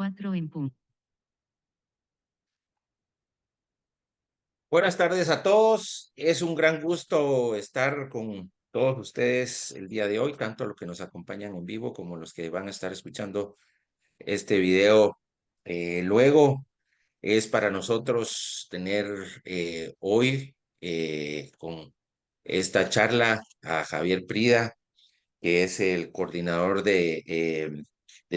4 en punto. Buenas tardes a todos. Es un gran gusto estar con todos ustedes el día de hoy, tanto los que nos acompañan en vivo como los que van a estar escuchando este video luego. Es para nosotros tener hoy con esta charla a Javier Prida, que es el coordinador del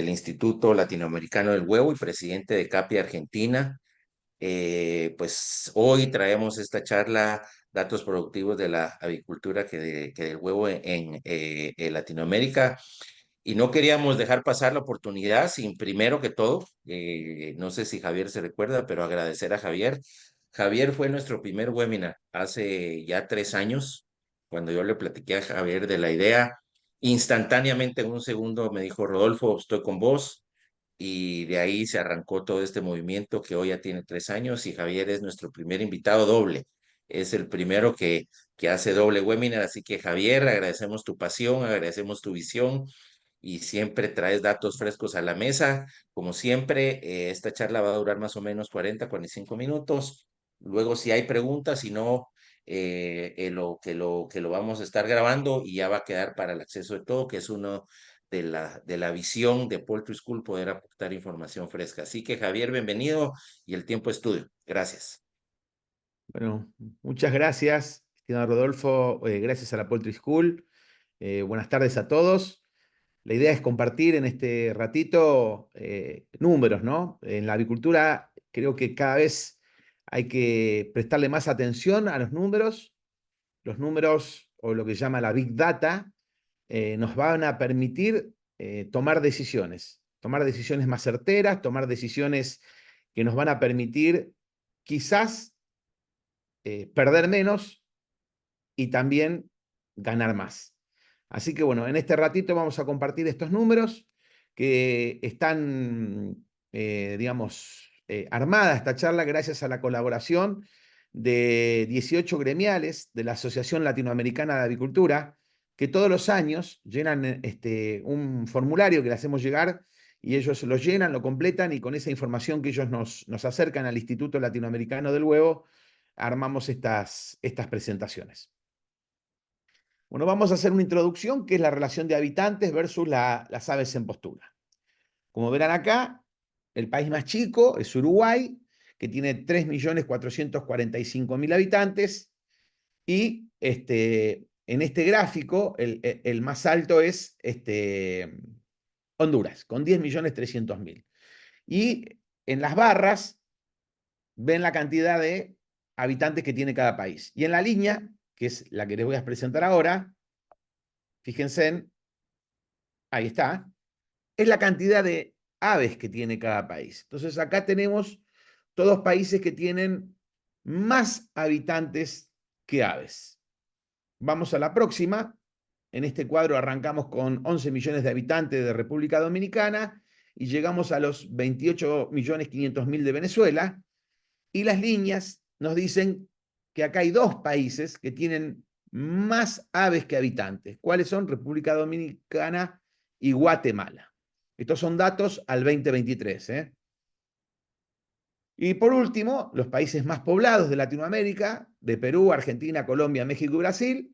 Instituto Latinoamericano del Huevo y presidente de CAPI Argentina. Pues hoy traemos esta charla, datos productivos de la avicultura que del huevo en Latinoamérica. Y no queríamos dejar pasar la oportunidad sin, primero que todo, no sé si Javier se recuerda, pero agradecer a Javier. Javier fue nuestro primer webinar hace ya 3 años, cuando yo le platiqué a Javier de la idea. Instantáneamente, en un segundo, me dijo: Rodolfo, estoy con vos. Y de ahí se arrancó todo este movimiento que hoy ya tiene 3 años, y Javier es nuestro primer invitado doble. Es el primero que hace doble webinar. Así que, Javier, agradecemos tu pasión, agradecemos tu visión y siempre traes datos frescos a la mesa. Como siempre, esta charla va a durar más o menos 45 minutos. Luego, si hay preguntas, si no, lo vamos a estar grabando y ya va a quedar para el acceso de todo, que es uno de la visión de Poultry School, poder aportar información fresca. Así que, Javier, bienvenido, y el tiempo es tuyo. Gracias. Bueno, muchas gracias, estimado Rodolfo. Gracias a la Poultry School. Buenas tardes a todos. La idea es compartir en este ratito números, ¿no? En la avicultura creo que cada vez hay que prestarle más atención a los números. Los números, o lo que se llama la Big Data, nos van a permitir tomar decisiones más certeras, tomar decisiones que nos van a permitir quizás perder menos y también ganar más. Así que bueno, en este ratito vamos a compartir estos números que están, digamos, armada esta charla gracias a la colaboración de 18 gremiales de la Asociación Latinoamericana de Avicultura, que todos los años llenan un formulario que le hacemos llegar, y ellos lo llenan, lo completan, y con esa información que ellos nos acercan al Instituto Latinoamericano del Huevo, armamos estas presentaciones. Bueno, vamos a hacer una introducción, que es la relación de habitantes versus las aves en postura. Como verán acá, el país más chico es Uruguay, que tiene 3.445.000 habitantes, y en este gráfico el más alto es Honduras, con 10.300.000. Y en las barras ven la cantidad de habitantes que tiene cada país. Y en la línea, que es la que les voy a presentar ahora, fíjense, ahí está, es la cantidad de aves que tiene cada país. Entonces acá tenemos todos países que tienen más habitantes que aves. Vamos a la próxima. En este cuadro arrancamos con 11 millones de habitantes de República Dominicana y llegamos a los 28.500.000 de Venezuela. Y las líneas nos dicen que acá hay dos países que tienen más aves que habitantes. ¿Cuáles son? República Dominicana y Guatemala. Estos son datos al 2023. Y por último, los países más poblados de Latinoamérica, de Perú, Argentina, Colombia, México y Brasil,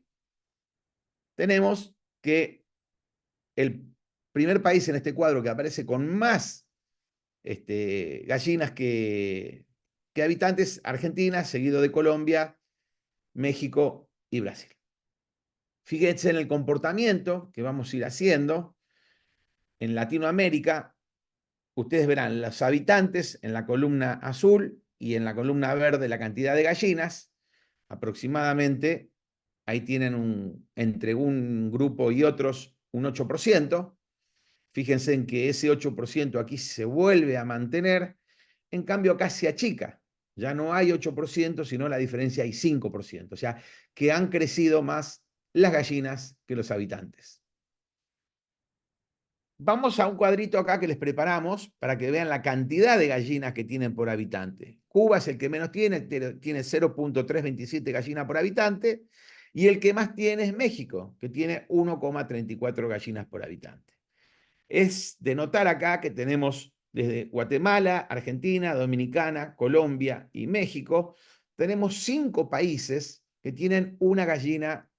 tenemos que el primer país en este cuadro que aparece con más gallinas que habitantes, Argentina, seguido de Colombia, México y Brasil. Fíjense en el comportamiento que vamos a ir haciendo. En Latinoamérica, ustedes verán los habitantes en la columna azul y en la columna verde la cantidad de gallinas. Aproximadamente, ahí tienen entre un grupo y otros un 8%. Fíjense en que ese 8% aquí se vuelve a mantener, en cambio acá se achica. Ya no hay 8%, sino la diferencia hay 5%. O sea, que han crecido más las gallinas que los habitantes. Vamos a un cuadrito acá que les preparamos para que vean la cantidad de gallinas que tienen por habitante. Cuba es el que menos tiene 0.327 gallinas por habitante, y el que más tiene es México, que tiene 1,34 gallinas por habitante. Es de notar acá que tenemos desde Guatemala, Argentina, Dominicana, Colombia y México, tenemos 5 países que tienen una gallina,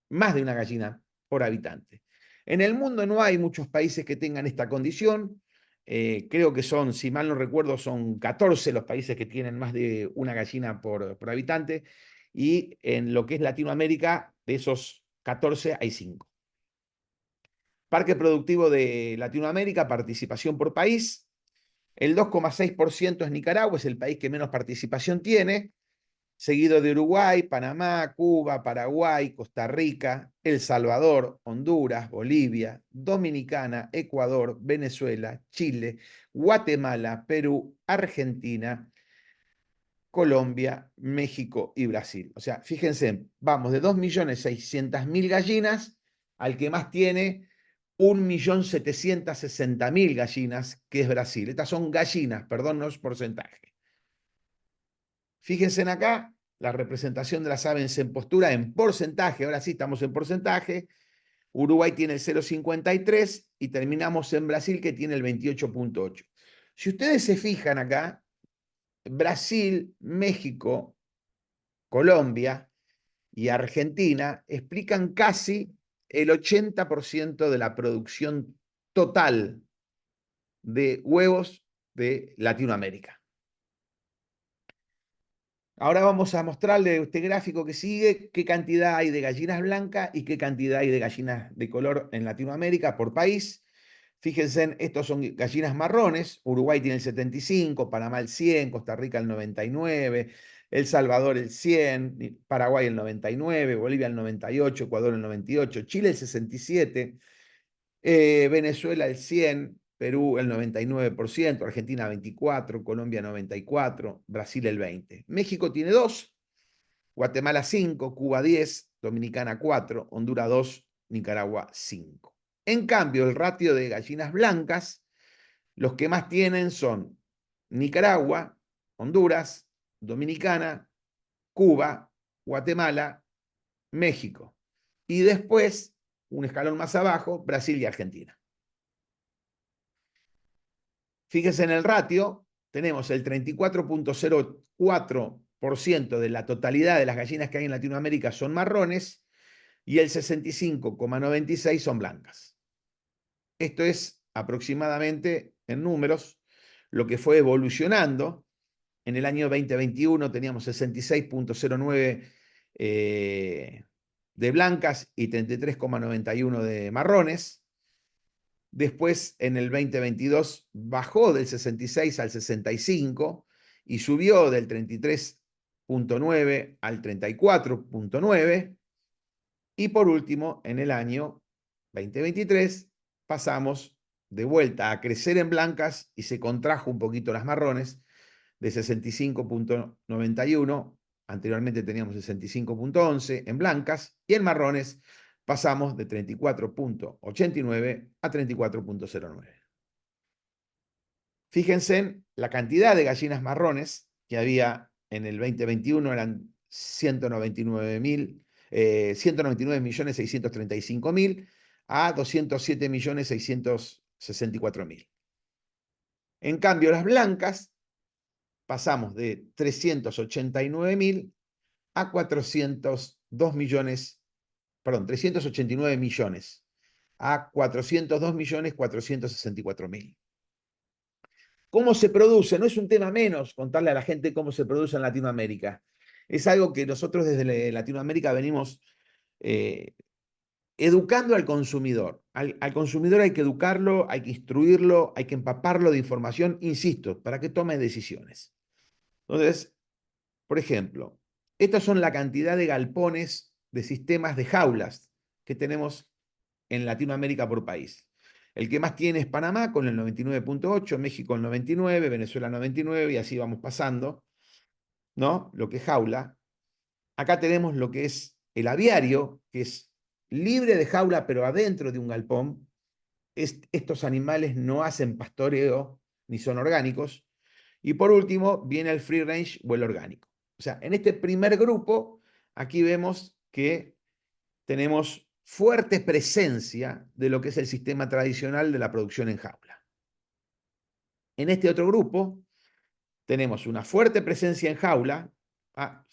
más de una gallina por habitante. En el mundo no hay muchos países que tengan esta condición. Creo que son, si mal no recuerdo, son 14 los países que tienen más de una gallina por habitante. Y en lo que es Latinoamérica, de esos 14 hay 5. Parque Productivo de Latinoamérica, participación por país. El 2,6% es Nicaragua, es el país que menos participación tiene, seguido de Uruguay, Panamá, Cuba, Paraguay, Costa Rica, El Salvador, Honduras, Bolivia, Dominicana, Ecuador, Venezuela, Chile, Guatemala, Perú, Argentina, Colombia, México y Brasil. O sea, fíjense, vamos de 2.600.000 gallinas al que más tiene 1.760.000 gallinas, que es Brasil. Estas son gallinas, perdón, no es porcentaje. Fíjense en acá, la representación de las aves en postura en porcentaje. Ahora sí estamos en porcentaje. Uruguay tiene el 0,53 y terminamos en Brasil, que tiene el 28,8. Si ustedes se fijan acá, Brasil, México, Colombia y Argentina explican casi el 80% de la producción total de huevos de Latinoamérica. Ahora vamos a mostrarle a este gráfico que sigue qué cantidad hay de gallinas blancas y qué cantidad hay de gallinas de color en Latinoamérica por país. Fíjense, estos son gallinas marrones. Uruguay tiene el 75, Panamá el 100, Costa Rica el 99, El Salvador el 100, Paraguay el 99, Bolivia el 98, Ecuador el 98, Chile el 67, Venezuela el 100, Perú el 99%, Argentina 24%, Colombia 94%, Brasil el 20%. México tiene 2, Guatemala 5, Cuba 10, Dominicana 4, Honduras 2, Nicaragua 5. En cambio, el ratio de gallinas blancas, los que más tienen son Nicaragua, Honduras, Dominicana, Cuba, Guatemala, México. Y después, un escalón más abajo, Brasil y Argentina. Fíjense en el ratio, tenemos el 34,04% de la totalidad de las gallinas que hay en Latinoamérica son marrones y el 65,96% son blancas. Esto es aproximadamente en números lo que fue evolucionando. En el año 2021 teníamos 66,09 de blancas y 33,91 de marrones. Después, en el 2022, bajó del 66 al 65 y subió del 33,9 al 34,9. Y por último, en el año 2023, pasamos de vuelta a crecer en blancas y se contrajo un poquito las marrones de 65,91. Anteriormente teníamos 65,11 en blancas y en marrones pasamos de 34,89 a 34,09. Fíjense en la cantidad de gallinas marrones que había en el 2021, eran 199.635.000 a 207.664.000. En cambio, las blancas pasamos de 389.000 a 402 millones, perdón, 389 millones a 402.464.000. ¿Cómo se produce? No es un tema menos contarle a la gente cómo se produce en Latinoamérica. Es algo que nosotros desde Latinoamérica venimos educando al consumidor. Al consumidor hay que educarlo, hay que instruirlo, hay que empaparlo de información, insisto, para que tome decisiones. Entonces, por ejemplo, estas son la cantidad de galpones de sistemas de jaulas que tenemos en Latinoamérica por país. El que más tiene es Panamá con el 99,8, México el 99, Venezuela 99 y así vamos pasando, ¿no? Lo que es jaula. Acá tenemos lo que es el aviario, que es libre de jaula pero adentro de un galpón. Estos animales no hacen pastoreo ni son orgánicos. Y por último viene el free range o el orgánico. O sea, en este primer grupo, aquí vemos que tenemos fuerte presencia de lo que es el sistema tradicional de la producción en jaula. En este otro grupo tenemos una fuerte presencia en jaula. Acá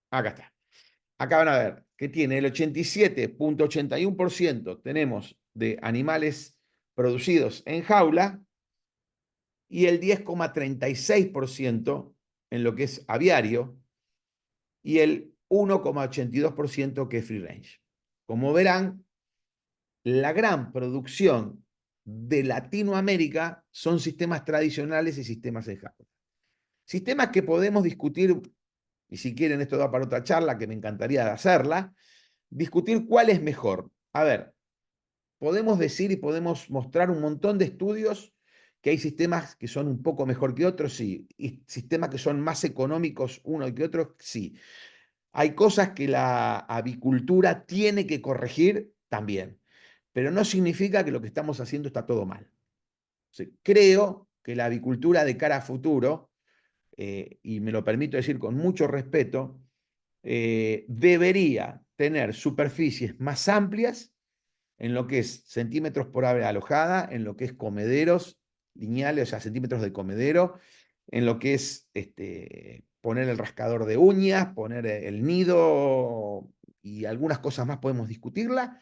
está. Acá van a ver que tiene el 87,81% tenemos de animales producidos en jaula y el 10,36% en lo que es aviario y el 1,82% que es free range. Como verán, la gran producción de Latinoamérica son sistemas tradicionales y sistemas en jaula. Sistemas que podemos discutir, y si quieren esto da para otra charla, que me encantaría hacerla, discutir cuál es mejor. A ver, podemos decir y podemos mostrar un montón de estudios que hay sistemas que son un poco mejor que otros, sí, y sistemas que son más económicos uno que otros, sí. Hay cosas que la avicultura tiene que corregir también, pero no significa que lo que estamos haciendo está todo mal. O sea, creo que la avicultura de cara a futuro, y me lo permito decir con mucho respeto, debería tener superficies más amplias en lo que es centímetros por ave alojada, en lo que es comederos lineales, o sea, centímetros de comedero, en lo que es poner el rascador de uñas, poner el nido y algunas cosas más podemos discutirla,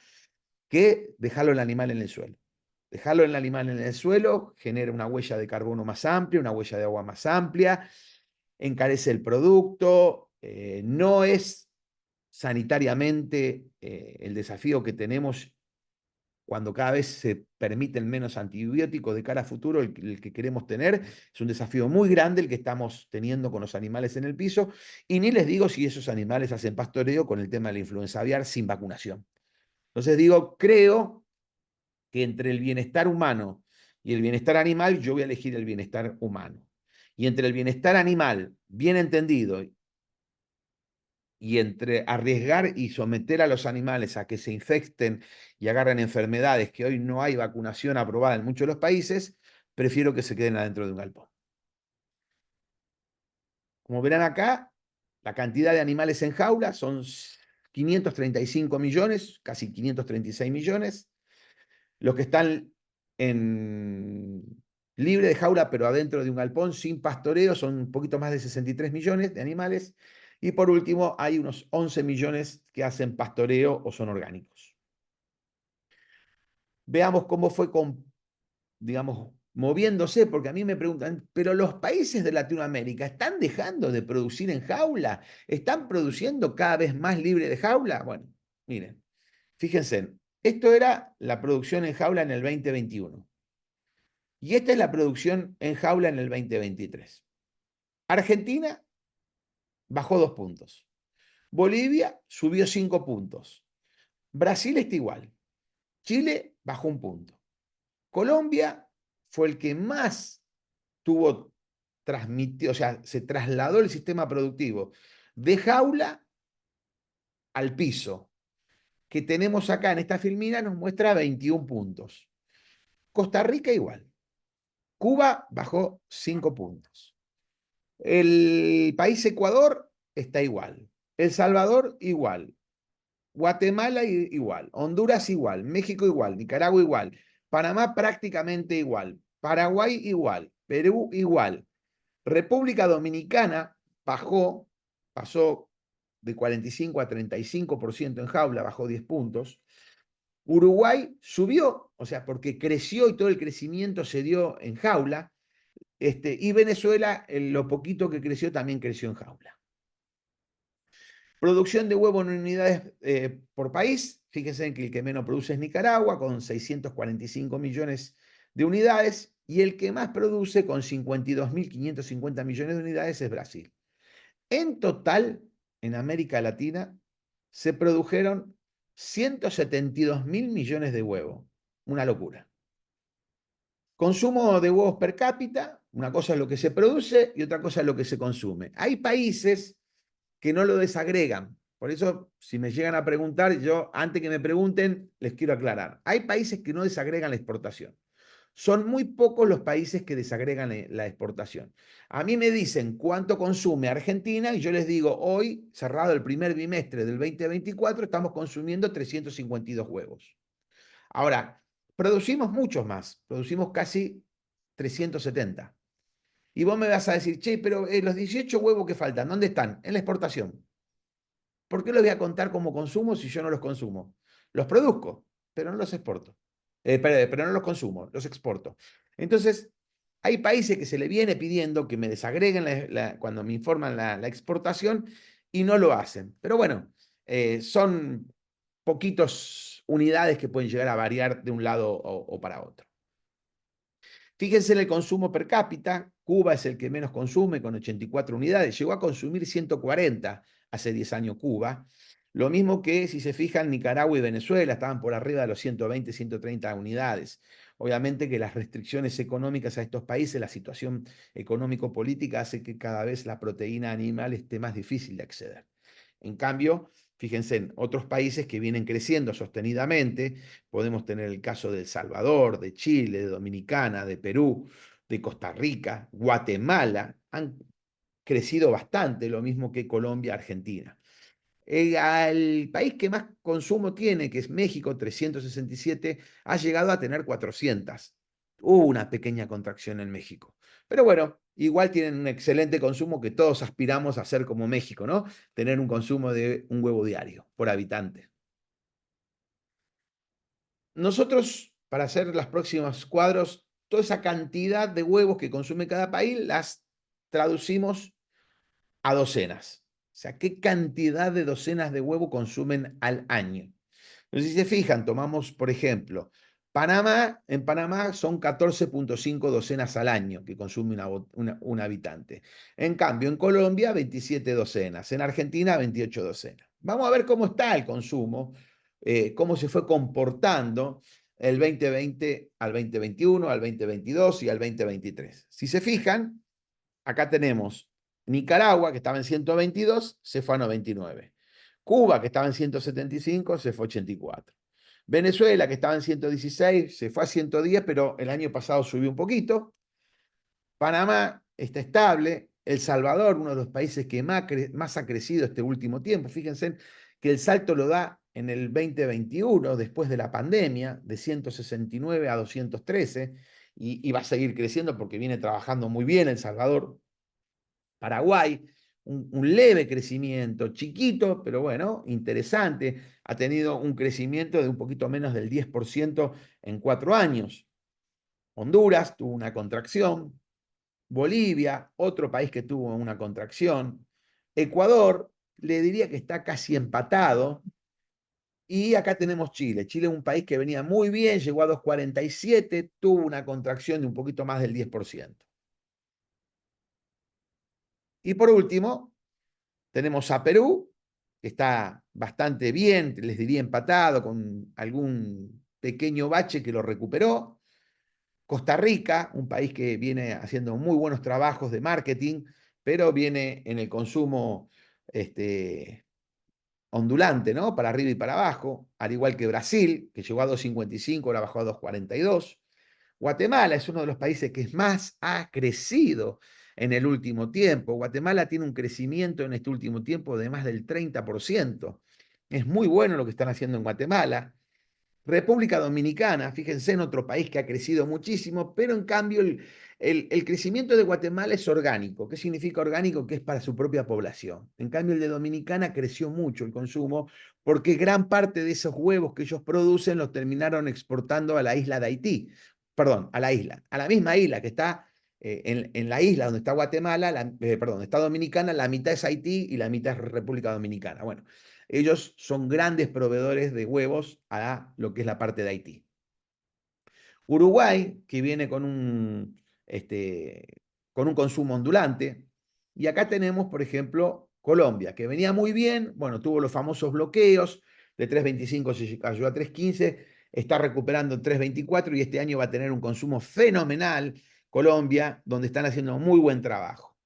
que dejarlo el animal en el suelo. Dejarlo el animal en el suelo genera una huella de carbono más amplia, una huella de agua más amplia, encarece el producto, no es sanitariamente el desafío que tenemos cuando cada vez se permiten menos antibióticos de cara a futuro, el que queremos tener, es un desafío muy grande el que estamos teniendo con los animales en el piso, y ni les digo si esos animales hacen pastoreo con el tema de la influenza aviar sin vacunación. Entonces digo, creo que entre el bienestar humano y el bienestar animal, yo voy a elegir el bienestar humano. Y entre el bienestar animal, bien entendido, y entre arriesgar y someter a los animales a que se infecten y agarren enfermedades que hoy no hay vacunación aprobada en muchos de los países, prefiero que se queden adentro de un galpón. Como verán acá, la cantidad de animales en jaula son 535 millones, casi 536 millones. Los que están en libre de jaula, pero adentro de un galpón sin pastoreo, son un poquito más de 63 millones de animales. Y por último, hay unos 11 millones que hacen pastoreo o son orgánicos. Veamos cómo fue digamos, moviéndose, porque a mí me preguntan, pero los países de Latinoamérica están dejando de producir en jaula, están produciendo cada vez más libre de jaula. Bueno, miren, fíjense, esto era la producción en jaula en el 2021. Y esta es la producción en jaula en el 2023. Argentina bajó 2 puntos. Bolivia subió 5 puntos. Brasil está igual. Chile bajó 1 punto. Colombia fue el que más tuvo transmitido, o sea, se trasladó el sistema productivo de jaula al piso, que tenemos acá en esta filmina, nos muestra 21 puntos. Costa Rica igual. Cuba bajó 5 puntos. El país Ecuador está igual. El Salvador igual. Guatemala igual. Honduras igual. México igual. Nicaragua igual. Panamá prácticamente igual. Paraguay igual. Perú igual. República Dominicana pasó de 45 a 35% en jaula, bajó 10 puntos. Uruguay subió, o sea, porque creció y todo el crecimiento se dio en jaula. Y Venezuela, en lo poquito que creció, también creció en jaula. Producción de huevo en unidades por país. Fíjense que el que menos produce es Nicaragua, con 645 millones de unidades, y el que más produce, con 52.550 millones de unidades, es Brasil. En total, en América Latina, se produjeron 172.000 millones de huevos. Una locura. Consumo de huevos per cápita, una cosa es lo que se produce y otra cosa es lo que se consume. Hay países que no lo desagregan. Por eso, si me llegan a preguntar, yo, antes que me pregunten, les quiero aclarar. Hay países que no desagregan la exportación. Son muy pocos los países que desagregan la exportación. A mí me dicen cuánto consume Argentina y yo les digo, hoy, cerrado el primer bimestre del 2024, estamos consumiendo 352 huevos. Ahora, producimos muchos más, producimos casi 370. Y vos me vas a decir, che, pero los 18 huevos que faltan, ¿dónde están? En la exportación. ¿Por qué los voy a contar como consumo si yo no los consumo? Los produzco, pero no los exporto. Pero no los consumo, los exporto. Entonces, hay países que se le viene pidiendo que me desagreguen cuando me informan la exportación y no lo hacen. Pero bueno, son poquitos unidades que pueden llegar a variar de un lado o para otro. Fíjense en el consumo per cápita. Cuba es el que menos consume, con 84 unidades. Llegó a consumir 140 hace 10 años Cuba. Lo mismo que si se fijan, Nicaragua y Venezuela estaban por arriba de los 120, 130 unidades. Obviamente que las restricciones económicas a estos países, la situación económico-política hace que cada vez la proteína animal esté más difícil de acceder. En cambio, fíjense en otros países que vienen creciendo sostenidamente. Podemos tener el caso de El Salvador, de Chile, de Dominicana, de Perú, de Costa Rica, Guatemala. Han crecido bastante, lo mismo que Colombia, Argentina. Al país que más consumo tiene, que es México, 367, ha llegado a tener 400. Hubo una pequeña contracción en México. Pero bueno, igual tienen un excelente consumo que todos aspiramos a ser como México, ¿no? Tener un consumo de un huevo diario por habitante. Nosotros, para hacer los próximos cuadros, toda esa cantidad de huevos que consume cada país las traducimos a docenas. O sea, ¿qué cantidad de docenas de huevo consumen al año? Entonces, si se fijan, tomamos, por ejemplo, Panamá, en Panamá son 14,5 docenas al año que consume un habitante. En cambio, en Colombia, 27 docenas. En Argentina, 28 docenas. Vamos a ver cómo está el consumo, cómo se fue comportando el 2020 al 2021, al 2022 y al 2023. Si se fijan, acá tenemos Nicaragua, que estaba en 122, se fue a 99. Cuba, que estaba en 175, se fue a 84. Venezuela, que estaba en 116, se fue a 110, pero el año pasado subió un poquito. Panamá está estable. El Salvador, uno de los países que más ha crecido este último tiempo. Fíjense que el salto lo da en el 2021, después de la pandemia, de 169 a 213, y va a seguir creciendo porque viene trabajando muy bien El Salvador. Paraguay, un leve crecimiento, chiquito, pero bueno, interesante. Ha tenido un crecimiento de un poquito menos del 10% en 4 años. Honduras tuvo una contracción. Bolivia, otro país que tuvo una contracción. Ecuador, le diría que está casi empatado. Y acá tenemos Chile. Chile es un país que venía muy bien, llegó a 2,47, tuvo una contracción de un poquito más del 10%. Y por último, tenemos a Perú, que está bastante bien, les diría empatado, con algún pequeño bache que lo recuperó. Costa Rica, un país que viene haciendo muy buenos trabajos de marketing, pero viene en el consumo ondulante, ¿no? Para arriba y para abajo, al igual que Brasil, que llegó a 2,55, ahora bajó a 2,42. Guatemala es uno de los países que más ha crecido en el último tiempo. Guatemala tiene un crecimiento en este último tiempo de más del 30%. Es muy bueno lo que están haciendo en Guatemala. República Dominicana, fíjense, en otro país que ha crecido muchísimo, pero en cambio el crecimiento de Guatemala es orgánico. ¿Qué significa orgánico? Que es para su propia población. En cambio, el de Dominicana creció mucho el consumo porque gran parte de esos huevos que ellos producen los terminaron exportando a la isla de Haití. Perdón, a la misma isla que está en la isla donde está Guatemala, perdón, donde está Dominicana, la mitad es Haití y la mitad es República Dominicana. Bueno, ellos son grandes proveedores de huevos a lo que es la parte de Haití. Uruguay, que viene con un consumo ondulante. Y acá tenemos, por ejemplo, Colombia, que venía muy bien, bueno, tuvo los famosos bloqueos, de 3,25 se cayó a 3,15, está recuperando 3,24 y este año va a tener un consumo fenomenal, Colombia, donde están haciendo muy buen trabajo.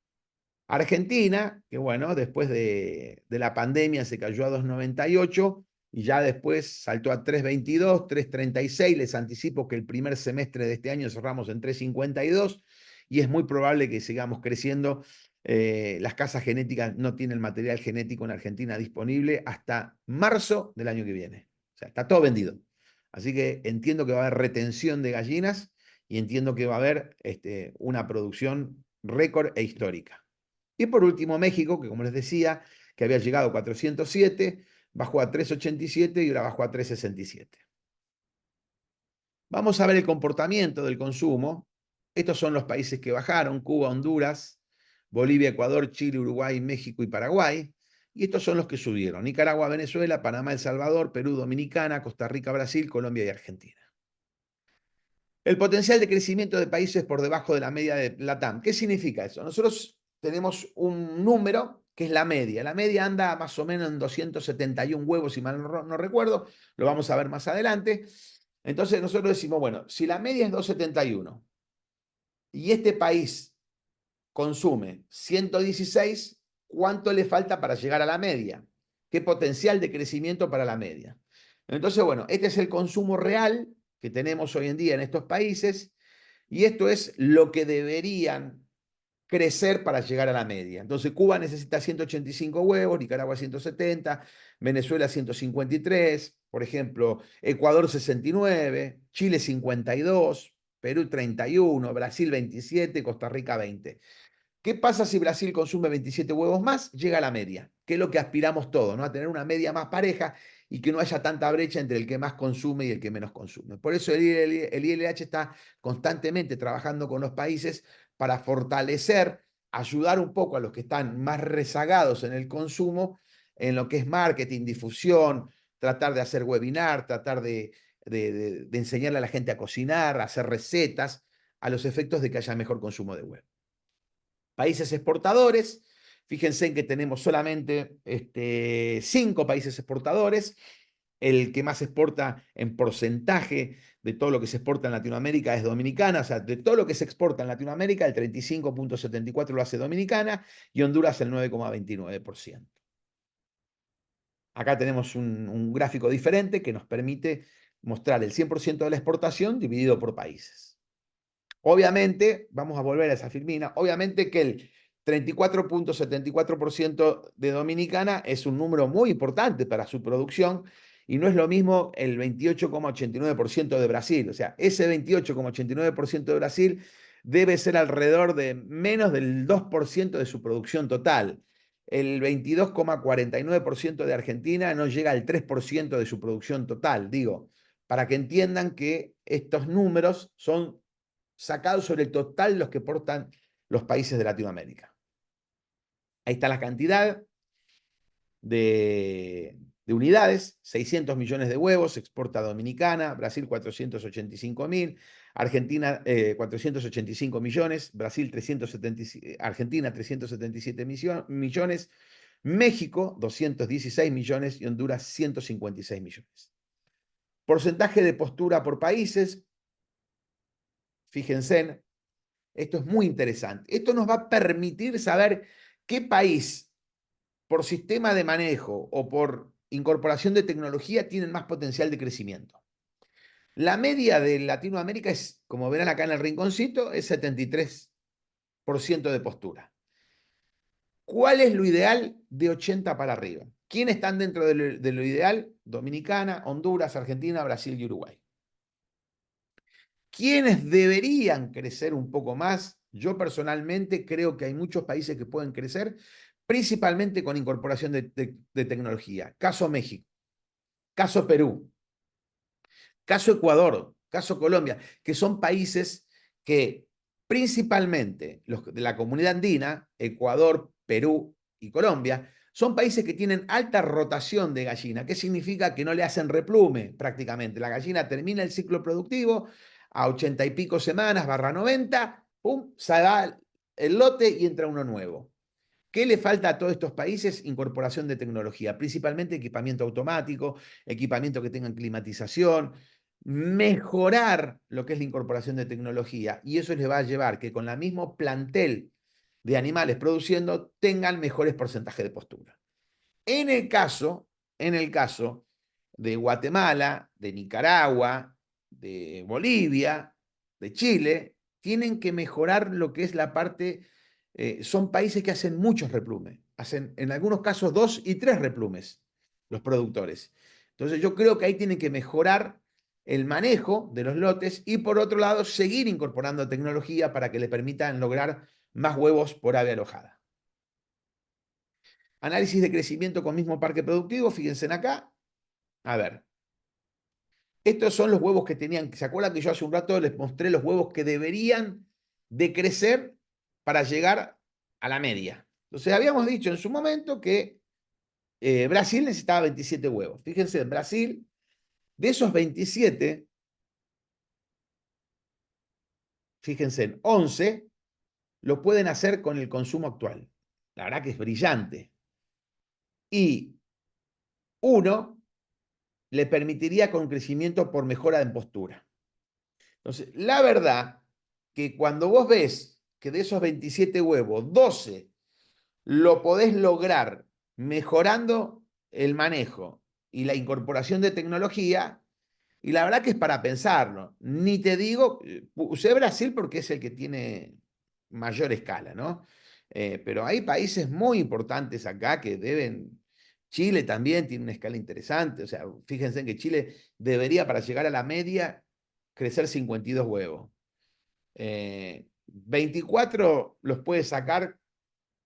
Argentina, que bueno, después de la pandemia se cayó a 2,98 y ya después saltó a 3,22, 3,36. Les anticipo que el primer semestre de este año cerramos en 3,52 y es muy probable que sigamos creciendo. Las casas genéticas no tienen material genético en Argentina disponible hasta marzo del año que viene. O sea, está todo vendido. Así que entiendo que va a haber retención de gallinas y entiendo que va a haber una producción récord e histórica. Y por último, México, que como les decía, que había llegado a 407, bajó a 387 y ahora bajó a 367. Vamos a ver el comportamiento del consumo. Estos son los países que bajaron: Cuba, Honduras, Bolivia, Ecuador, Chile, Uruguay, México y Paraguay. Y estos son los que subieron: Nicaragua, Venezuela, Panamá, El Salvador, Perú, Dominicana, Costa Rica, Brasil, Colombia y Argentina. El potencial de crecimiento de países por debajo de la media de LATAM. ¿Qué significa eso? Nosotros tenemos un número que es la media. La media anda más o menos en 271 huevos, si mal no recuerdo. Lo vamos a ver más adelante. Entonces nosotros decimos, bueno, si la media es 271 y este país consume 116, ¿cuánto le falta para llegar a la media? ¿Qué potencial de crecimiento para la media? Entonces, bueno, este es el consumo real que tenemos hoy en día en estos países y esto es lo que deberían crecer para llegar a la media. Entonces, Cuba necesita 185 huevos, Nicaragua 170, Venezuela 153, por ejemplo, Ecuador 69, Chile 52, Perú 31, Brasil 27, Costa Rica 20. ¿Qué pasa si Brasil consume 27 huevos más? Llega a la media, que es lo que aspiramos todos, ¿no? A tener una media más pareja y que no haya tanta brecha entre el que más consume y el que menos consume. Por eso el ILH está constantemente trabajando con los países para fortalecer, ayudar un poco a los que están más rezagados en el consumo, en lo que es marketing, difusión, tratar de hacer webinar, tratar de enseñarle a la gente a cocinar, a hacer recetas, a los efectos de que haya mejor consumo de huevo. Países exportadores, fíjense en que tenemos solamente 5 países exportadores. El que más exporta en porcentaje de todo lo que se exporta en Latinoamérica es Dominicana. O sea, de todo lo que se exporta en Latinoamérica, el 35,74% lo hace Dominicana y Honduras el 9,29%. Acá tenemos un gráfico diferente que nos permite mostrar el 100% de la exportación dividido por países. Obviamente, vamos a volver a esa filmina, obviamente que el 34,74% de Dominicana es un número muy importante para su producción y no es lo mismo el 28,89% de Brasil. O sea, ese 28,89% de Brasil debe ser alrededor de menos del 2% de su producción total. El 22,49% de Argentina no llega al 3% de su producción total. Digo, para que entiendan que estos números son sacados sobre el total los que portan los países de Latinoamérica. Ahí está la cantidad de unidades: 600 millones de huevos exporta Dominicana, Brasil 485.000, Argentina 485 millones, Brasil 370, Argentina 377 millones, México 216 millones y Honduras 156 millones. Porcentaje de postura por países, fíjense. Esto es muy interesante. Esto nos va a permitir saber qué país, por sistema de manejo o por incorporación de tecnología, tienen más potencial de crecimiento. La media de Latinoamérica es, como verán acá en el rinconcito, es 73% de postura. ¿Cuál es lo ideal? De 80 para arriba. ¿Quiénes están dentro de lo ideal? Dominicana, Honduras, Argentina, Brasil y Uruguay. ¿Quiénes deberían crecer un poco más? Yo personalmente creo que hay muchos países que pueden crecer, principalmente con incorporación de tecnología. Caso México, caso Perú, caso Ecuador, caso Colombia, que son países que principalmente los de la comunidad andina, Ecuador, Perú y Colombia, son países que tienen alta rotación de gallina. ¿Qué significa? Que no le hacen replume prácticamente. La gallina termina el ciclo productivo a 80 y pico semanas, /90, pum, se va el lote y entra uno nuevo. ¿Qué le falta a todos estos países? Incorporación de tecnología, principalmente equipamiento automático, equipamiento que tengan climatización, mejorar lo que es la incorporación de tecnología, y eso les va a llevar que con la mismo plantel de animales produciendo tengan mejores porcentajes de postura. En el caso de Guatemala, de Nicaragua, de Bolivia, de Chile, tienen que mejorar lo que es la parte, son países que hacen muchos replumes, hacen en algunos casos 2 y 3 replumes los productores. Entonces yo creo que ahí tienen que mejorar el manejo de los lotes y por otro lado seguir incorporando tecnología para que le permitan lograr más huevos por ave alojada. Análisis de crecimiento con mismo parque productivo, fíjense en acá. A ver, estos son los huevos que tenían, ¿se acuerdan que yo hace un rato les mostré los huevos que deberían de crecer para llegar a la media? Entonces habíamos dicho en su momento que Brasil necesitaba 27 huevos. Fíjense, en Brasil, de esos 27, fíjense, en 11 lo pueden hacer con el consumo actual. La verdad que es brillante. Y uno le permitiría con crecimiento por mejora en postura. Entonces, la verdad que cuando vos ves que de esos 27 huevos, 12 lo podés lograr mejorando el manejo y la incorporación de tecnología, y la verdad que es para pensarlo. Ni te digo, usé Brasil porque es el que tiene mayor escala, ¿no? Pero hay países muy importantes acá que deben. Chile también tiene una escala interesante. O sea, fíjense en que Chile debería, para llegar a la media, crecer 52 huevos. 24 los puede sacar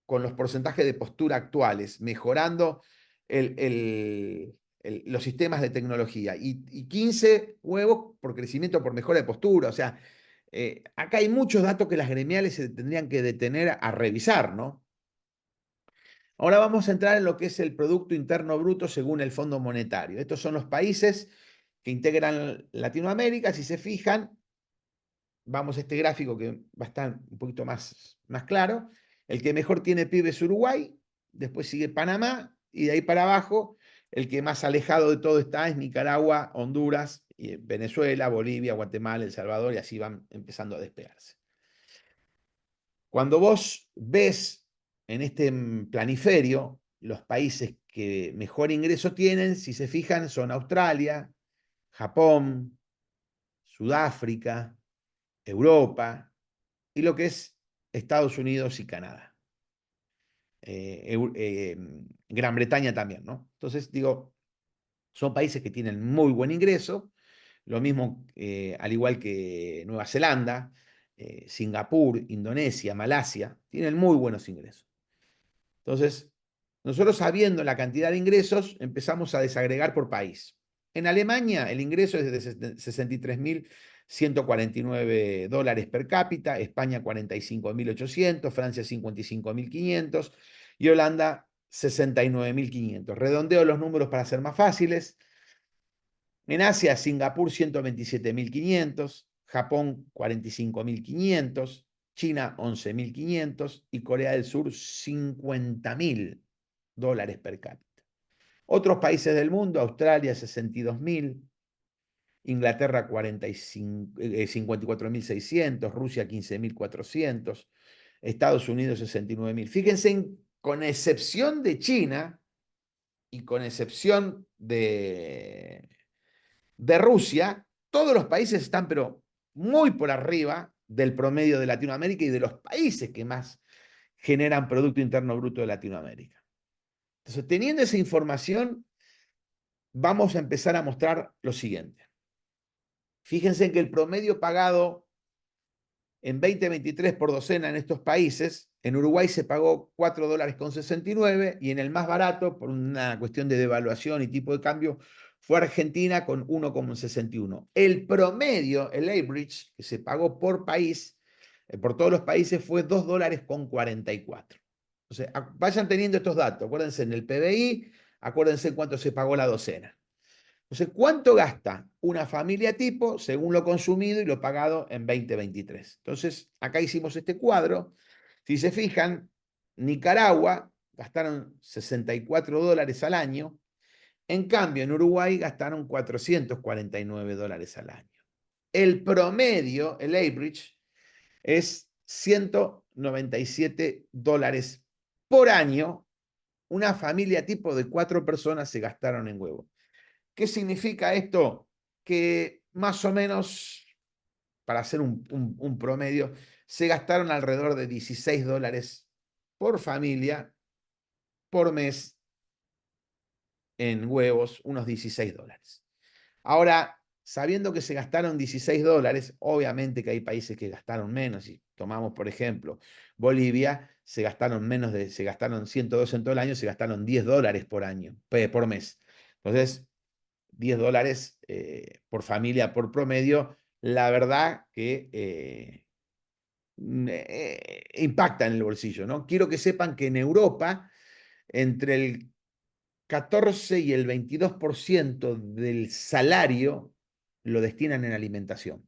con los porcentajes de postura actuales, mejorando los sistemas de tecnología. Y 15 huevos por crecimiento por mejora de postura. O sea, acá hay muchos datos que las gremiales se tendrían que detener a revisar, ¿no? Ahora vamos a entrar en lo que es el Producto Interno Bruto según el Fondo Monetario. Estos son los países que integran Latinoamérica. Si se fijan, vamos a este gráfico que va a estar un poquito más claro. El que mejor tiene PIB es Uruguay, después sigue Panamá, y de ahí para abajo, el que más alejado de todo está es Nicaragua, Honduras, Venezuela, Bolivia, Guatemala, El Salvador, y así van empezando a despegarse. Cuando vos ves en este planiferio los países que mejor ingreso tienen, si se fijan, son Australia, Japón, Sudáfrica, Europa y lo que es Estados Unidos y Canadá. Gran Bretaña también, ¿no? Entonces, digo, son países que tienen muy buen ingreso, lo mismo al igual que Nueva Zelanda, Singapur, Indonesia, Malasia, tienen muy buenos ingresos. Entonces, nosotros sabiendo la cantidad de ingresos, empezamos a desagregar por país. En Alemania el ingreso es de 63.149 dólares per cápita, España 45.800, Francia 55.500 y Holanda 69.500. Redondeo los números para ser más fáciles. En Asia, Singapur 127.500, Japón 45.500, China 11.500 y Corea del Sur 50.000 dólares per cápita. Otros países del mundo, Australia 62.000, Inglaterra 54.600, Rusia 15.400, Estados Unidos 69.000. Fíjense, con excepción de China y con excepción de Rusia, todos los países están pero muy por arriba del promedio de Latinoamérica y de los países que más generan Producto Interno Bruto de Latinoamérica. Entonces, teniendo esa información, vamos a empezar a mostrar lo siguiente. Fíjense que el promedio pagado en 2023 por docena en estos países, en Uruguay se pagó $4.69 y en el más barato, por una cuestión de devaluación y tipo de cambio, fue Argentina con 1,61. El promedio, el average, que se pagó por país, por todos los países, fue $2.44. Entonces, vayan teniendo estos datos. Acuérdense en el PBI, acuérdense cuánto se pagó la docena. Entonces, ¿cuánto gasta una familia tipo según lo consumido y lo pagado en 2023? Entonces, acá hicimos este cuadro. Si se fijan, Nicaragua gastaron $64 al año. En cambio, en Uruguay gastaron $449 al año. El promedio, el average, es $197 por año. Una familia tipo de 4 personas se gastaron en huevo. ¿Qué significa esto? Que más o menos, para hacer un promedio, se gastaron alrededor de $16 por familia por mes en huevos, unos $16. Ahora, sabiendo que se gastaron $16, obviamente que hay países que gastaron menos. Si tomamos, por ejemplo, Bolivia, se gastaron 102 en todo el año, se gastaron $10 por año, por mes. Entonces, $10 por familia por promedio, la verdad que impacta en el bolsillo, ¿no? Quiero que sepan que en Europa, entre el 14 y el 22% del salario lo destinan en alimentación.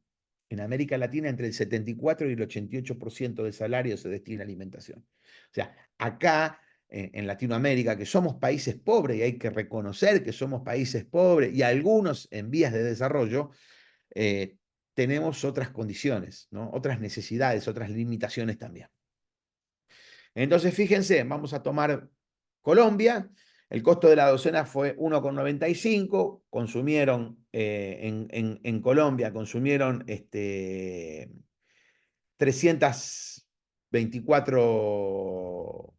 En América Latina, entre el 74 y el 88% del salario se destina a alimentación. O sea, acá en Latinoamérica, que somos países pobres y hay que reconocer que somos países pobres y algunos en vías de desarrollo, eh, tenemos otras condiciones, ¿no? Otras necesidades, otras limitaciones también. Entonces, fíjense, vamos a tomar Colombia. El costo de la docena fue 1,95. Consumieron en Colombia, consumieron 324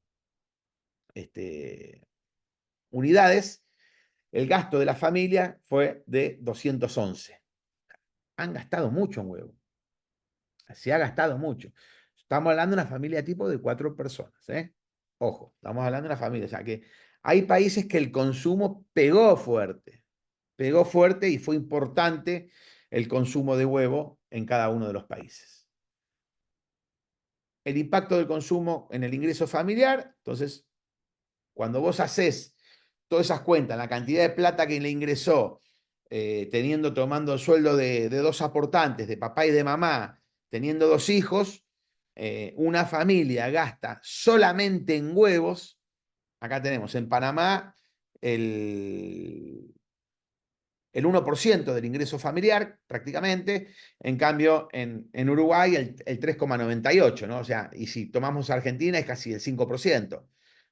unidades. El gasto de la familia fue de 211. Han gastado mucho en huevo. Se ha gastado mucho. Estamos hablando de una familia tipo de 4 personas, ¿eh? Ojo, estamos hablando de una familia. O sea que hay países que el consumo pegó fuerte y fue importante el consumo de huevo en cada uno de los países. El impacto del consumo en el ingreso familiar, entonces, cuando vos haces todas esas cuentas, la cantidad de plata que le ingresó, tomando el sueldo de 2 aportantes, de papá y de mamá, teniendo 2 hijos, una familia gasta solamente en huevos. Acá tenemos en Panamá el, el 1% del ingreso familiar, prácticamente. En cambio, en Uruguay el 3,98, ¿no? O sea, y si tomamos Argentina es casi el 5%.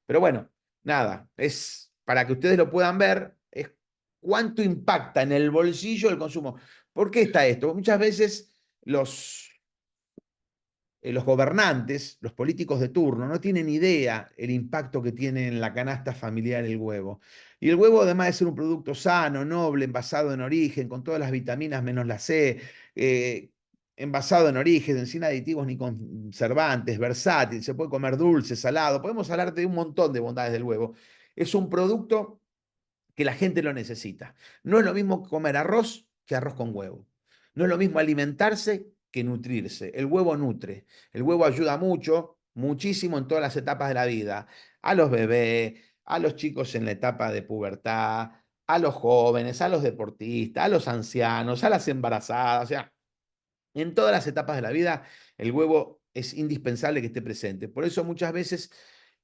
Pero bueno, nada, es para que ustedes lo puedan ver, es cuánto impacta en el bolsillo el consumo. ¿Por qué está esto? Muchas veces los gobernantes, los políticos de turno, no tienen idea el impacto que tiene en la canasta familiar el huevo. Y el huevo, además de ser un producto sano, noble, envasado en origen, con todas las vitaminas menos la C, envasado en origen, sin aditivos ni conservantes, versátil, se puede comer dulce, salado, podemos hablar de un montón de bondades del huevo. Es un producto que la gente lo necesita. No es lo mismo comer arroz que arroz con huevo. No es lo mismo alimentarse que nutrirse. El huevo nutre. El huevo ayuda mucho, muchísimo en todas las etapas de la vida. A los bebés, a los chicos en la etapa de pubertad, a los jóvenes, a los deportistas, a los ancianos, a las embarazadas. O sea, en todas las etapas de la vida, el huevo es indispensable que esté presente. Por eso muchas veces,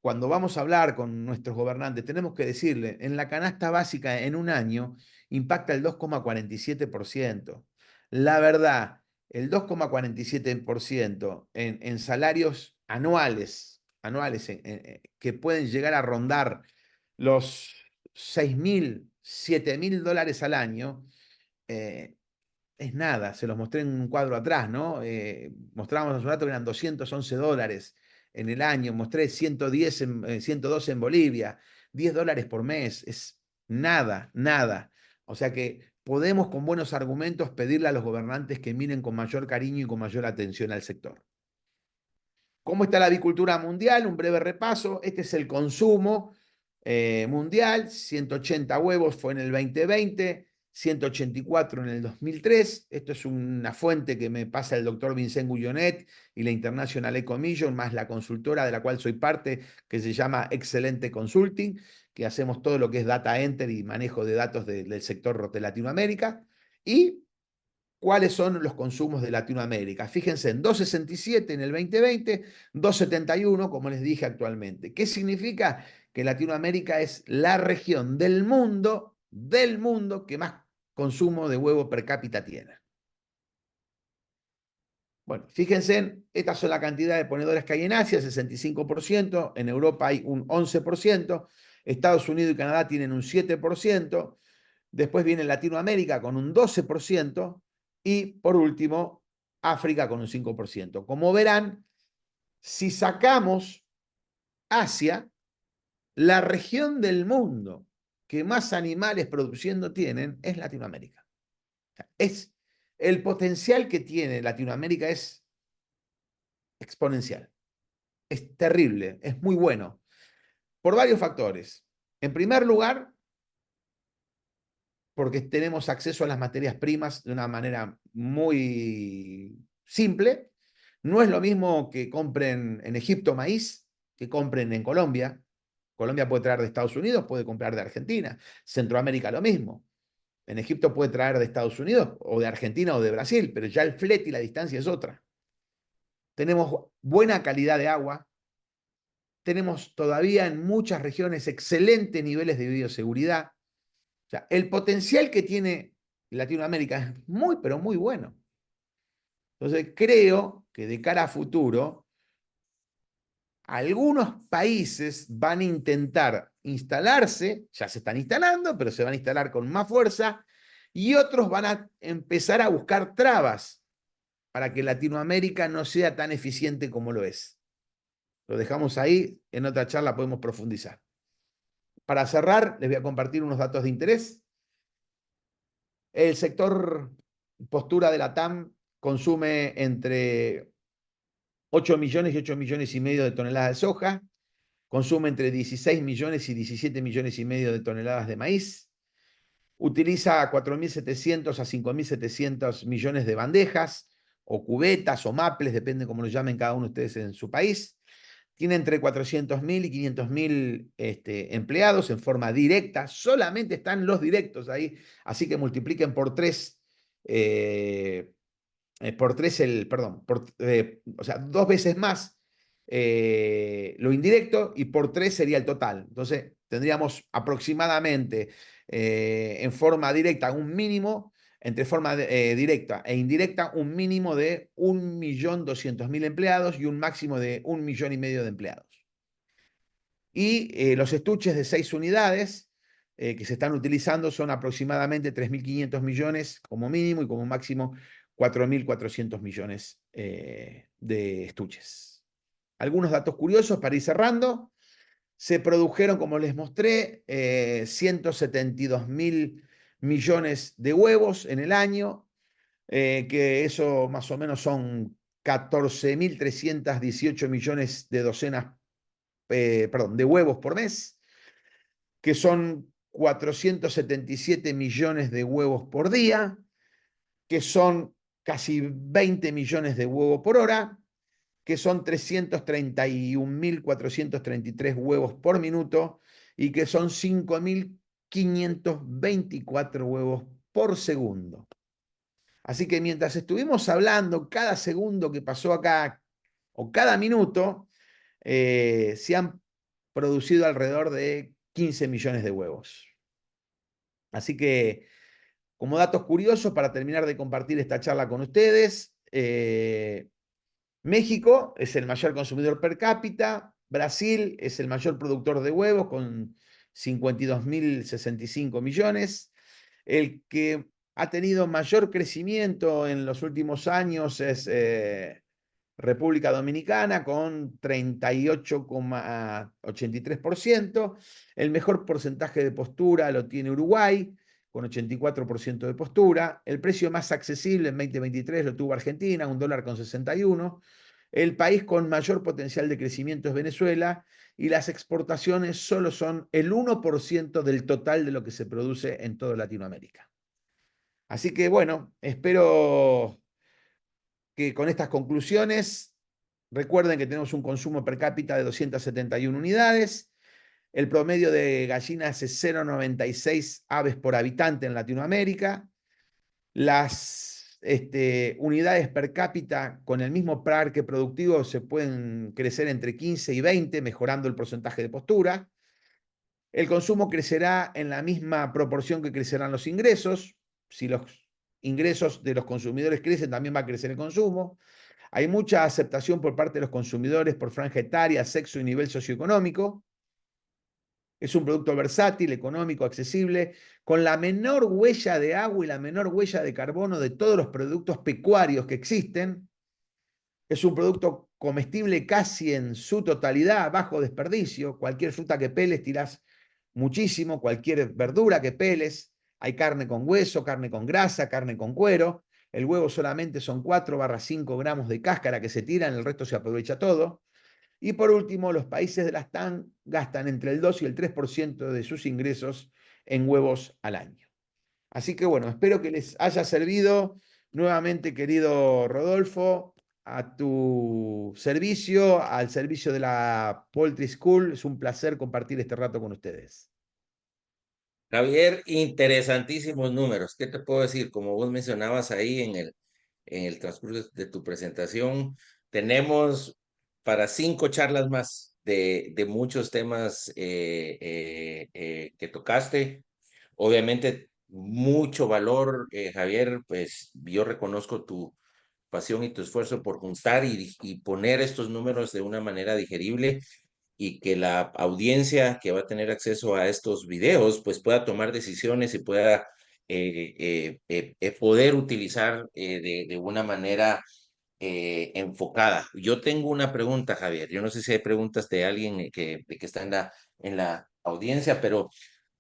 cuando vamos a hablar con nuestros gobernantes, tenemos que decirle, en la canasta básica en un año impacta el 2,47%. La verdad, el 2,47% en salarios anuales que pueden llegar a rondar los 6.000, $7.000 al año, es nada, se los mostré en un cuadro atrás, ¿no? Mostrábamos hace un rato que eran $211 en el año, mostré 112 en Bolivia, $10 por mes, es nada, nada. O sea que podemos con buenos argumentos pedirle a los gobernantes que miren con mayor cariño y con mayor atención al sector. ¿Cómo está la avicultura mundial? Un breve repaso. Este es el consumo mundial. 180 huevos fue en el 2020, 184 en el 2003. Esto es una fuente que me pasa el doctor Vincent Guyonet y la International Eco Mission, más la consultora de la cual soy parte, que se llama Excelente Consulting, que hacemos todo lo que es data enter y manejo de datos del sector de Latinoamérica. Y cuáles son los consumos de Latinoamérica. Fíjense, en 2,67 en el 2020, 2,71 como les dije actualmente. ¿Qué significa? Que Latinoamérica es la región del mundo que más consumo de huevo per cápita tiene. Bueno, fíjense, estas son la cantidad de ponedores que hay en Asia, 65%, en Europa hay un 11%, Estados Unidos y Canadá tienen un 7%, después viene Latinoamérica con un 12%, y por último, África con un 5%. Como verán, si sacamos Asia, la región del mundo que más animales produciendo tienen es Latinoamérica. Es, el potencial que tiene Latinoamérica es exponencial. Es terrible, es muy bueno, por varios factores. En primer lugar, porque tenemos acceso a las materias primas de una manera muy simple. No es lo mismo que compren en Egipto maíz que compren en Colombia. Colombia puede traer de Estados Unidos, puede comprar de Argentina. Centroamérica lo mismo. En Egipto puede traer de Estados Unidos o de Argentina o de Brasil, pero ya el flete y la distancia es otra. Tenemos buena calidad de agua. Tenemos todavía en muchas regiones excelentes niveles de bioseguridad. O sea, el potencial que tiene Latinoamérica es muy, pero muy bueno. Entonces, creo que de cara a futuro, algunos países van a intentar instalarse, ya se están instalando, pero se van a instalar con más fuerza, y otros van a empezar a buscar trabas para que Latinoamérica no sea tan eficiente como lo es. Lo dejamos ahí, en otra charla podemos profundizar. Para cerrar, les voy a compartir unos datos de interés. El sector postura de la TAM consume entre 8 millones y 8 millones y medio de toneladas de soja, consume entre 16 millones y 17 millones y medio de toneladas de maíz, utiliza 4.700 a 5.700 millones de bandejas o cubetas o maples, depende cómo lo llamen cada uno de ustedes en su país. Tiene entre 400.000 y 500.000 empleados en forma directa. Solamente están los directos ahí. Así que multipliquen por tres perdón, o sea, 2 veces más lo indirecto y por 3 sería el total. Entonces, tendríamos aproximadamente en forma directa un mínimo, entre forma directa e indirecta, un mínimo de 1.200.000 empleados y un máximo de 1,5 millones de empleados. Y los estuches de 6 unidades que se están utilizando son aproximadamente 3.500 millones como mínimo y como máximo 4.400 millones de estuches. Algunos datos curiosos para ir cerrando. Se produjeron, como les mostré, 172.000 millones de huevos en el año, que eso más o menos son 14.318 millones de docenas, perdón, de huevos por mes, que son 477 millones de huevos por día, que son casi 20 millones de huevos por hora, que son 331.433 huevos por minuto y que son 5.524 huevos por segundo. Así que mientras estuvimos hablando, cada segundo que pasó acá o cada minuto, se han producido alrededor de 15 millones de huevos. Así que, como datos curiosos, para terminar de compartir esta charla con ustedes, México es el mayor consumidor per cápita, Brasil es el mayor productor de huevos con 52.065 millones, el que ha tenido mayor crecimiento en los últimos años es República Dominicana con 38,83%. El mejor porcentaje de postura lo tiene Uruguay con 84% de postura. El precio más accesible en 2023 lo tuvo Argentina, $1,61. El país con mayor potencial de crecimiento es Venezuela y las exportaciones solo son el 1% del total de lo que se produce en toda Latinoamérica. Así que bueno, espero que con estas conclusiones recuerden que tenemos un consumo per cápita de 271 unidades. El promedio de gallinas es 0,96 aves por habitante en Latinoamérica. Las unidades per cápita con el mismo parque productivo se pueden crecer entre 15 y 20, mejorando el porcentaje de postura. El consumo crecerá en la misma proporción que crecerán los ingresos. Si los ingresos de los consumidores crecen, también va a crecer el consumo. Hay mucha aceptación por parte de los consumidores por franja etaria, sexo y nivel socioeconómico. Es un producto versátil, económico, accesible, con la menor huella de agua y la menor huella de carbono de todos los productos pecuarios que existen. Es un producto comestible casi en su totalidad, bajo desperdicio. Cualquier fruta que peles tirás muchísimo, cualquier verdura que peles Hay carne con hueso, carne con grasa, carne con cuero. El huevo solamente son 4/5 gramos de cáscara que se tiran, el resto se aprovecha todo. Y por último, los países de la TAN gastan entre el 2 y el 3% de sus ingresos en huevos al año. Así que bueno, espero que les haya servido nuevamente, querido Rodolfo, a tu servicio, al servicio de la Poultry School. Es un placer compartir este rato con ustedes. Javier, interesantísimos números. ¿Qué te puedo decir? Como vos mencionabas ahí en el transcurso de tu presentación, tenemos para 5 charlas más de muchos temas que tocaste. Obviamente, mucho valor, Javier, pues yo reconozco tu pasión y tu esfuerzo por juntar y poner estos números de una manera digerible y que la audiencia que va a tener acceso a estos videos pues pueda tomar decisiones y pueda poder utilizar de una manera enfocada. Yo tengo una pregunta, Javier. Yo no sé si hay preguntas de alguien que está en la audiencia, pero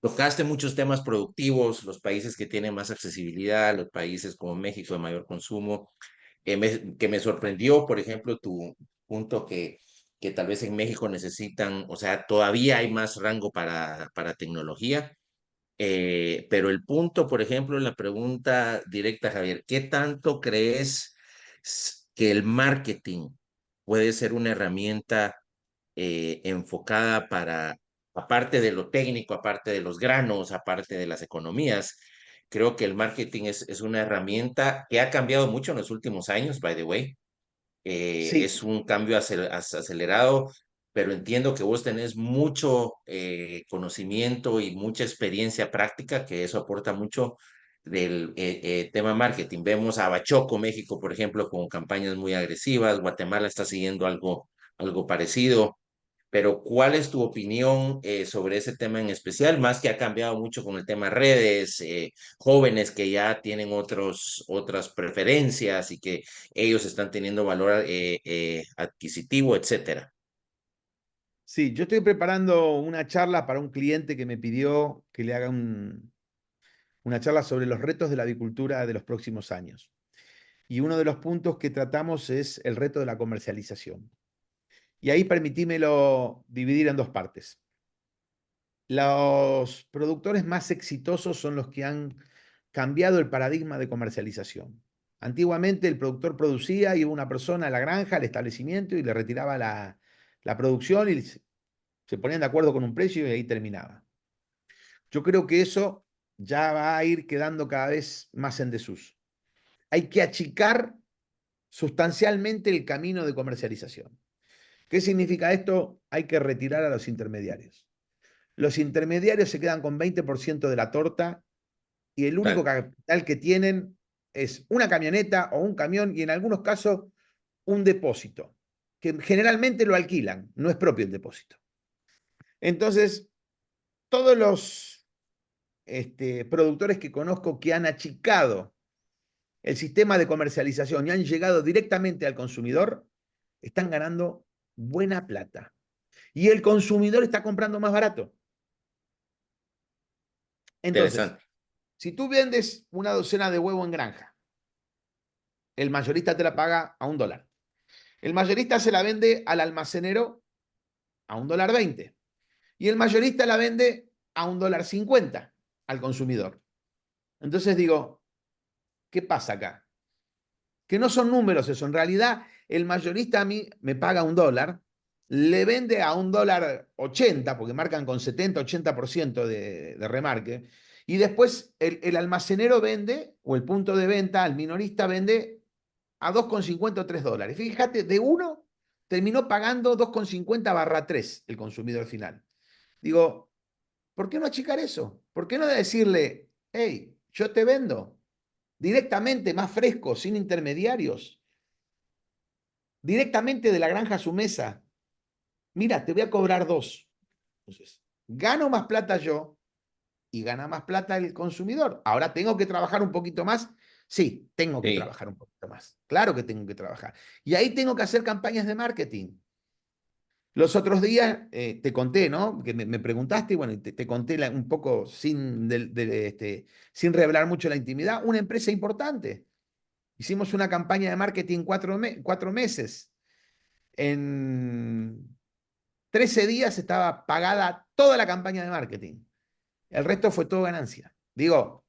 tocaste muchos temas productivos, los países que tienen más accesibilidad, los países como México de mayor consumo, que me sorprendió, por ejemplo, tu punto que tal vez en México necesitan, o sea, todavía hay más rango para tecnología, pero el punto, por ejemplo, la pregunta directa, Javier, ¿qué tanto crees que el marketing puede ser una herramienta enfocada para, aparte de lo técnico, aparte de los granos, aparte de las economías? Creo que el marketing es una herramienta que ha cambiado mucho en los últimos años, by the way. Sí, Es un cambio acelerado, pero entiendo que vos tenés mucho conocimiento y mucha experiencia práctica, que eso aporta mucho del tema marketing. Vemos a Bachoco, México, por ejemplo, con campañas muy agresivas. Guatemala está siguiendo algo parecido. Pero ¿cuál es tu opinión sobre ese tema en especial? Más que ha cambiado mucho con el tema redes, jóvenes que ya tienen otras preferencias y que ellos están teniendo valor adquisitivo, etcétera. sí, yo estoy preparando una charla para un cliente que me pidió que le haga una charla sobre los retos de la avicultura de los próximos años. Y uno de los puntos que tratamos es el reto de la comercialización. Y ahí permitímelo dividir en dos partes. Los productores más exitosos son los que han cambiado el paradigma de comercialización. Antiguamente el productor producía, iba una persona a la granja, al establecimiento y le retiraba la producción y se ponían de acuerdo con un precio y ahí terminaba. Yo creo que eso ya va a ir quedando cada vez más en desuso. Hay que achicar sustancialmente el camino de comercialización. ¿Qué significa esto? Hay que retirar a los intermediarios. Los intermediarios se quedan con 20% de la torta y el único Tal, capital que tienen es una camioneta o un camión y en algunos casos un depósito, que generalmente lo alquilan, no es propio el depósito. Entonces, todos los productores que conozco que han achicado el sistema de comercialización y han llegado directamente al consumidor, están ganando buena plata. Y el consumidor está comprando más barato. Entonces, interesante. si tú vendes una docena de huevo en granja, el mayorista te la paga a $1. El mayorista se la vende al almacenero a $1.20. Y el mayorista la vende a $1.50 al consumidor. Entonces digo, ¿qué pasa acá? Que no son números eso. En realidad, el mayorista a mí me paga $1, le vende a $1.80, porque marcan con 70-80% de remarque, y después el almacenero vende, o el punto de venta, al minorista vende a 2,50 o $3. Fíjate, de uno terminó pagando 2,50/3 el consumidor final. Digo, ¿por qué no achicar eso? ¿Por qué no decirle, hey, yo te vendo directamente, más fresco, sin intermediarios, directamente de la granja a su mesa? Mira, te voy a cobrar dos. Entonces, gano más plata yo y gana más plata el consumidor. Ahora tengo que trabajar un poquito más. Sí, tengo que Sí, trabajar un poquito más. Claro que tengo que trabajar. Y ahí tengo que hacer campañas de marketing. Los otros días te conté, ¿no? Que me preguntaste y bueno, y te conté un poco sin revelar mucho la intimidad, una empresa importante. Hicimos una campaña de marketing 4 meses. En 13 días estaba pagada toda la campaña de marketing. El resto fue todo ganancia. Digo,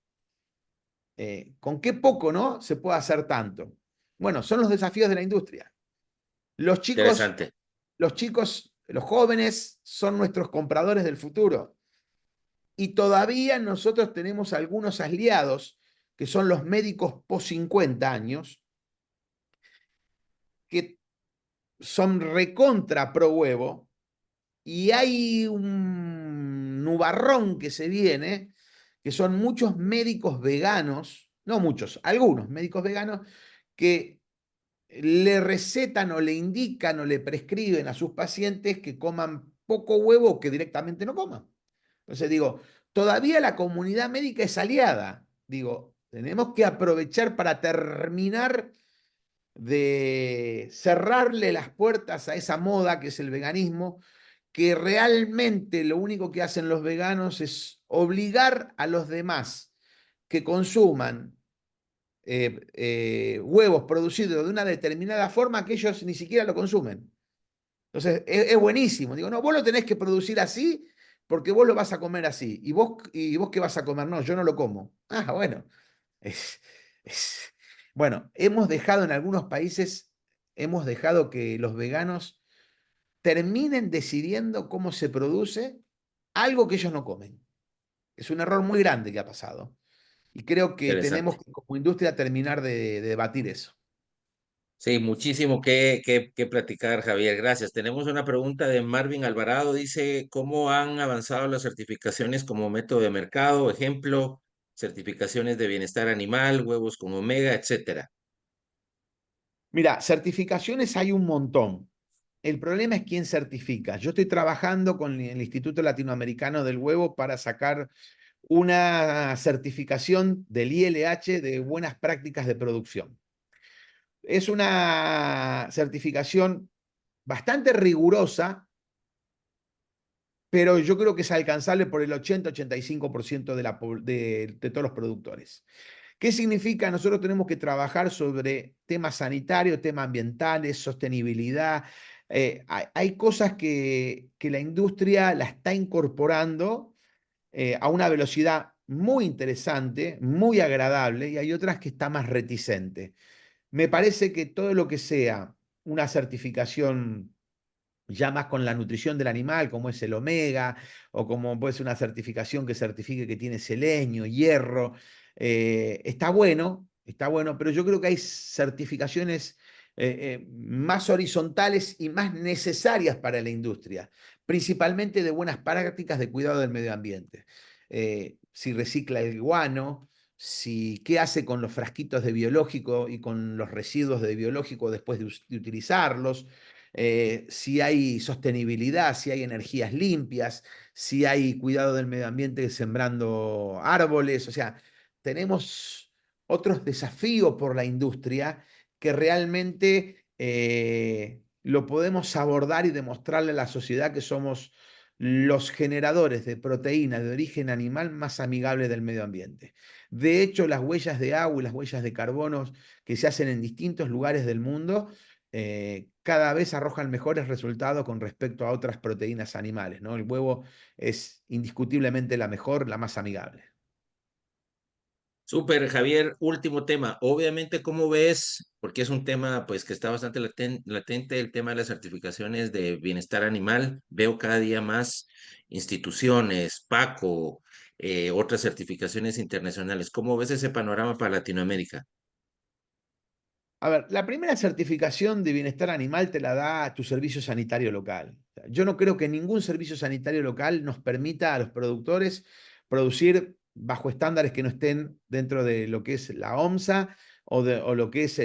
con qué poco, ¿no? Se puede hacer tanto. Bueno, son los desafíos de la industria. Los chicos, Interesante, los jóvenes son nuestros compradores del futuro. Y todavía nosotros tenemos algunos aliados, que son los médicos post 50 años, que son recontra pro huevo, y hay un nubarrón que se viene, que son muchos médicos veganos, no muchos, algunos médicos veganos, que le recetan o le indican o le prescriben a sus pacientes que coman poco huevo o que directamente no coman. Entonces digo, todavía la comunidad médica es aliada. Digo, tenemos que aprovechar para terminar de cerrarle las puertas a esa moda que es el veganismo, que realmente lo único que hacen los veganos es obligar a los demás que consuman huevos producidos de una determinada forma que ellos ni siquiera lo consumen. Entonces, es buenísimo. Digo, no, vos lo tenés que producir así porque vos lo vas a comer así. ¿Y vos qué vas a comer? No, yo no lo como. Ah, bueno. Es, es- Bueno, hemos dejado en algunos países, hemos dejado que los veganos terminen decidiendo cómo se produce algo que ellos no comen. Es un error muy grande que ha pasado. Y creo que tenemos interesante. que como industria terminar de debatir eso. Sí, muchísimo que platicar, Javier. Gracias. Tenemos una pregunta de Marvin Alvarado. Dice, ¿cómo han avanzado las certificaciones como método de mercado? Ejemplo, certificaciones de bienestar animal, huevos con omega, etcétera. Mira, certificaciones hay un montón. El problema es quién certifica. Yo estoy trabajando con el Instituto Latinoamericano del Huevo para sacar una certificación del ILH de buenas prácticas de producción. Es una certificación bastante rigurosa, pero yo creo que es alcanzable por el 80-85% de todos los productores. ¿Qué significa? Nosotros tenemos que trabajar sobre temas sanitarios, temas ambientales, sostenibilidad. Hay cosas que la industria la está incorporando a una velocidad muy interesante, muy agradable, y hay otras que está más reticente. Me parece que todo lo que sea una certificación ya más con la nutrición del animal, como es el omega, o como puede ser una certificación que certifique que tiene selenio, hierro, está bueno, pero yo creo que hay certificaciones más horizontales y más necesarias para la industria, principalmente de buenas prácticas de cuidado del medio ambiente. Si recicla el guano, si qué hace con los frasquitos de biológico y con los residuos de biológico después de utilizarlos, si hay sostenibilidad, si hay energías limpias, si hay cuidado del medio ambiente sembrando árboles, o sea, tenemos otros desafíos por la industria que realmente lo podemos abordar y demostrarle a la sociedad que somos los generadores de proteína de origen animal más amigables del medio ambiente. De hecho, las huellas de agua y las huellas de carbono que se hacen en distintos lugares del mundo cada vez arrojan mejores resultados con respecto a otras proteínas animales, ¿no? El huevo es indiscutiblemente la mejor, la más amigable. Súper, Javier. Último tema. Obviamente, ¿cómo ves? Porque es un tema pues que está bastante latente, el tema de las certificaciones de bienestar animal. Veo cada día más instituciones, Paco, otras certificaciones internacionales. ¿Cómo ves ese panorama para Latinoamérica? A ver, la primera certificación de bienestar animal te la da tu servicio sanitario local. O sea, yo no creo que ningún servicio sanitario local nos permita a los productores producir bajo estándares que no estén dentro de lo que es la OMSA o lo que es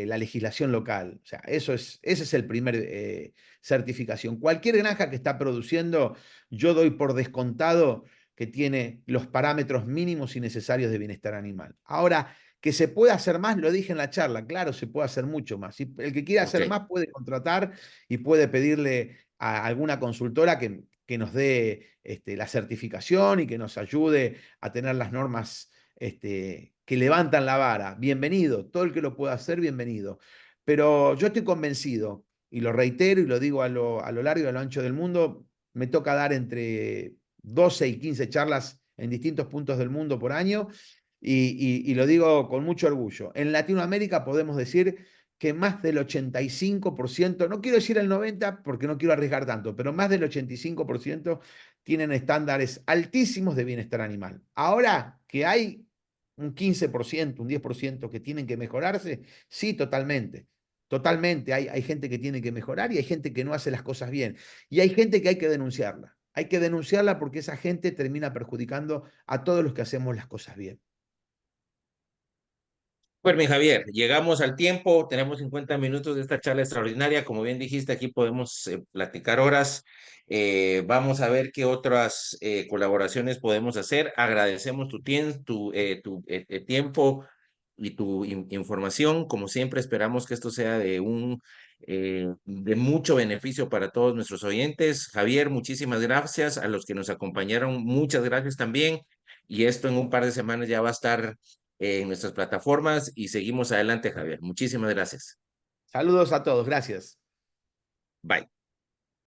la legislación local. O sea, ese es el primer certificación. Cualquier granja que está produciendo, yo doy por descontado que tiene los parámetros mínimos y necesarios de bienestar animal. Ahora, que se puede hacer más, lo dije en la charla, claro, se puede hacer mucho más. Y el que quiera Ok. hacer más puede contratar y puede pedirle a alguna consultora que nos dé la certificación y que nos ayude a tener las normas que levantan la vara. Bienvenido, todo el que lo pueda hacer, bienvenido. Pero yo estoy convencido, y lo reitero y lo digo a lo largo y a lo ancho del mundo, me toca dar entre 12 y 15 charlas en distintos puntos del mundo por año y lo digo con mucho orgullo. En Latinoamérica podemos decir que más del 85%, no quiero decir el 90% porque no quiero arriesgar tanto, pero más del 85% tienen estándares altísimos de bienestar animal. Ahora que hay un 15%, un 10% que tienen que mejorarse, sí, totalmente. Totalmente, hay gente que tiene que mejorar y hay gente que no hace las cosas bien. Y hay gente que hay que denunciarla. Hay que denunciarla porque esa gente termina perjudicando a todos los que hacemos las cosas bien. Pues mi Javier, llegamos al tiempo, tenemos 50 minutos de esta charla extraordinaria. Como bien dijiste, aquí podemos platicar horas. Vamos a ver qué otras colaboraciones podemos hacer. Agradecemos tu tiempo y tu información. Como siempre, esperamos que esto sea de mucho beneficio para todos nuestros oyentes. Javier, muchísimas gracias. A los que nos acompañaron, muchas gracias también. Y esto en un par de semanas ya va a estar en nuestras plataformas y seguimos adelante, Javier. Muchísimas gracias. Saludos a todos, gracias. Bye.